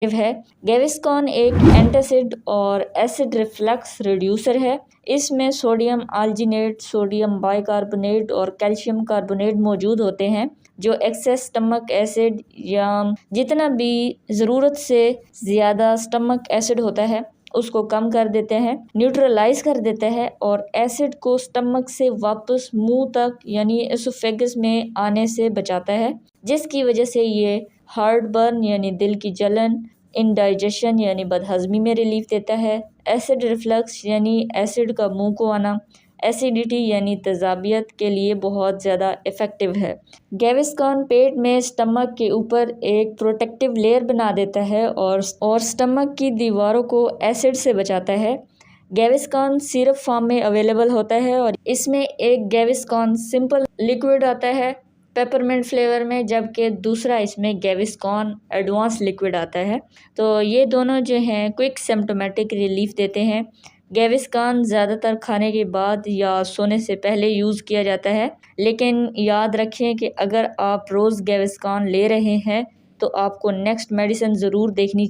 है। गैविस्कॉन एक एंटासिड और एसिड रिफ्लक्स रिड्यूसर है। इसमें सोडियम आल्जिनेट, सोडियम बाइकार्बोनेट और कैल्शियम कार्बोनेट मौजूद होते हैं जो एक्सेस स्टमक एसिड या जितना भी ज़रूरत से ज़्यादा स्टमक एसिड होता है उसको कम कर देते हैं, न्यूट्रलाइज कर देते हैं और एसिड को स्टमक से वापस मुंह तक यानी एसोफेगस में आने से बचाता है, जिसकी वजह से ये हार्ट बर्न यानी दिल की जलन, इंडाइजेशन यानी बदहजमी में रिलीफ देता है, एसिड रिफ्लक्स यानी एसिड का मुंह को आना, एसिडिटी यानी तेजाबियत के लिए बहुत ज़्यादा इफ़ेक्टिव है। गैविस्कॉन पेट में स्टमक के ऊपर एक प्रोटेक्टिव लेयर बना देता है और स्टमक की दीवारों को एसिड से बचाता है। गैविस्कॉन सिरप फॉर्म में अवेलेबल होता है और इसमें एक गैविस्कॉन सिंपल लिक्विड आता है पेपरमिंट फ्लेवर में, जबकि दूसरा इसमें गैविस्कॉन एडवांस लिक्विड आता है। तो ये दोनों जो हैं क्विक सिम्प्टोमेटिक रिलीफ देते हैं। गैविस्कॉन ज़्यादातर खाने के बाद या सोने से पहले यूज़ किया जाता है, लेकिन याद रखें कि अगर आप रोज़ गैविस्कॉन ले रहे हैं तो आपको नेक्स्ट मेडिसिन ज़रूर देखनी चाहिए।